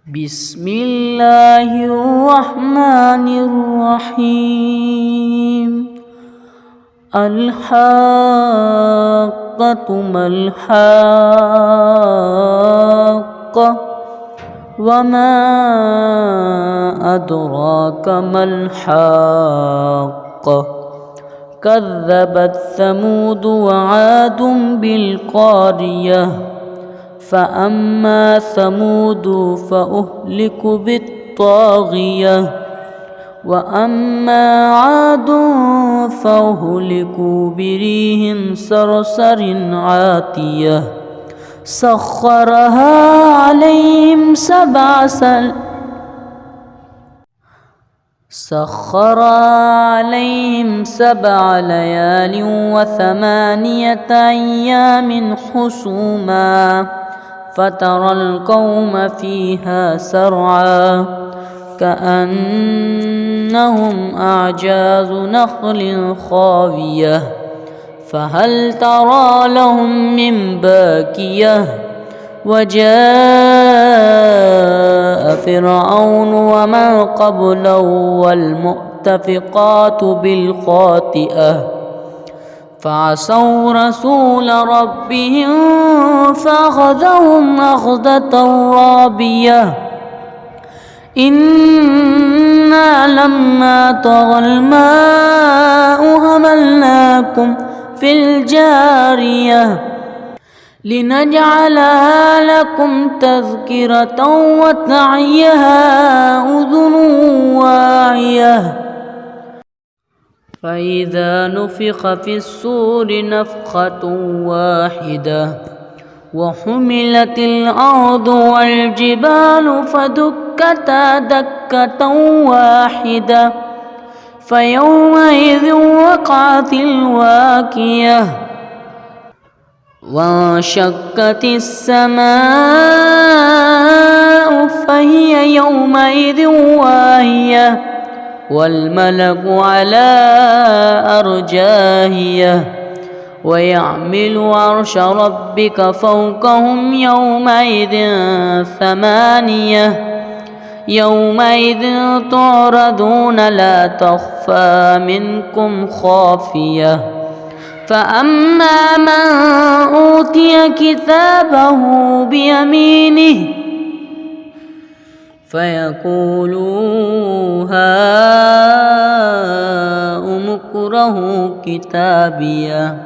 بسم الله الرحمن الرحيم. الحاقة ما الحاقة وما أدراك ما الحاقة. كذبت ثمود وعاد بالقارية فأما ثمود فأهلكوا بالطاغية وأما عاد فأهلكوا بريح صرصر عاتية سخرها عليهم سبع ليال وثمانية أيام حسوما فترى القوم فيها سرعا كأنهم أعجاز نخل خاوية فهل ترى لهم من باكية. وجاء فرعون ومن قبله والمؤتفقات بالخاطئة فعصوا رسول ربهم فأخذهم أخذة رابية. إنا لما طغى الماء حملناكم في الجارية لنجعلها لكم تذكرة وتعيها أذن واعية. فإذا نفخ في الصور نفخة واحدة وحملت الأرض والجبال فدكتا دكة واحدة فيومئذ وقعت الواقية وانشقت السماء فهي يومئذ واهية والملك على أرجائها ويحمل عرش ربك فوقهم يومئذ ثمانية. يومئذ تعرضون لا تخفى منكم خافية. فأما من أوتي كتابه بيمينه فيقول هاؤم اقرءوا كتابيه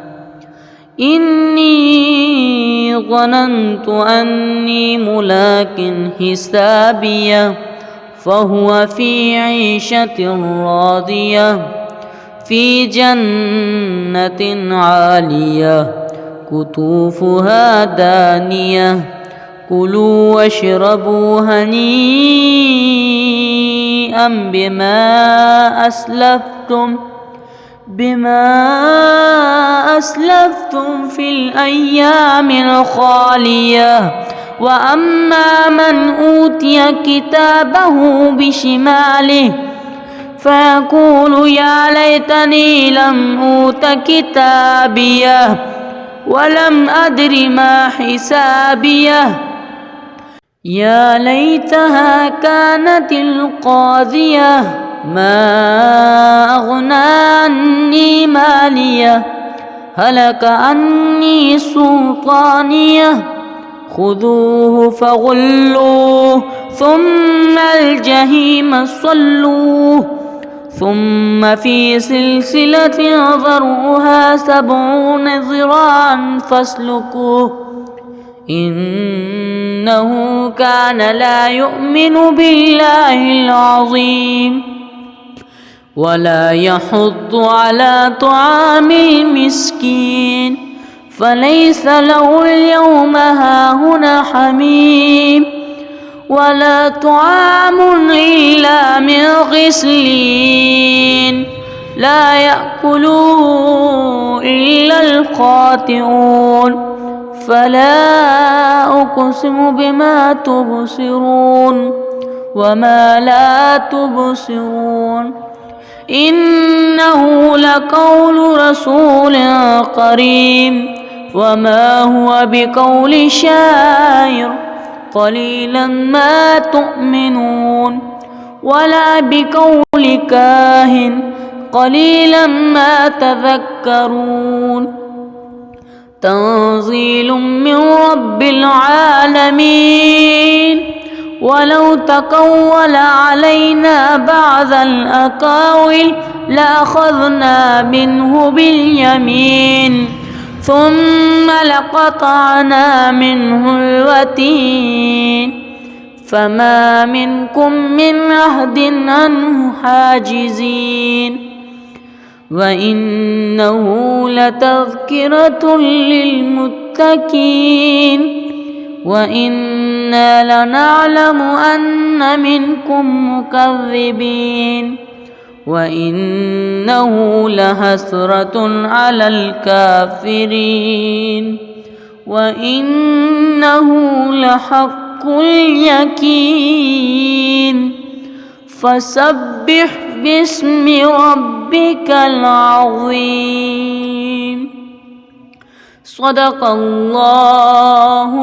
إني ظننت أني ملاق حسابيه فهو في عيشة راضية في جنة عالية قطوفها دانية كلوا واشربوا هنيئا بما أسلفتم في الأيام الخالية. وأما من أوتي كتابه بشماله فيقول يا ليتني لم أوت كتابيه ولم أدر ما حسابيه يا ليتها كانت القاضية ما أغنى عني ماليه هلك عني سلطانيه خذوه فغلوه ثم الجحيم صلوه ثم في سلسلة ذرعها 70 ذراعا فاسلكوه إنه كان لا يؤمن بالله العظيم ولا يحض على طعام المسكين فليس له اليوم هاهنا حميم ولا طعام إلا من غسلين لا يأكله إلا الخاطئون. فلا أقسم بما تبصرون وما لا تبصرون إنه لقول رسول كريم وما هو بقول شاعر قليلا ما تؤمنون ولا بقول كاهن قليلا ما تذكرون تنزيل من رب العالمين ولو تقول علينا بعض الأقاويل لأخذنا منه باليمين ثم لقطعنا منه الوتين فما منكم من عهد عنه حاجزين وإنه لتذكرة للمتقين وإنا لنعلم أن منكم مكذبين وإنه لحسرة على الكافرين وإنه لحق اليقين فسبح باسم ربك العظيم صدق الله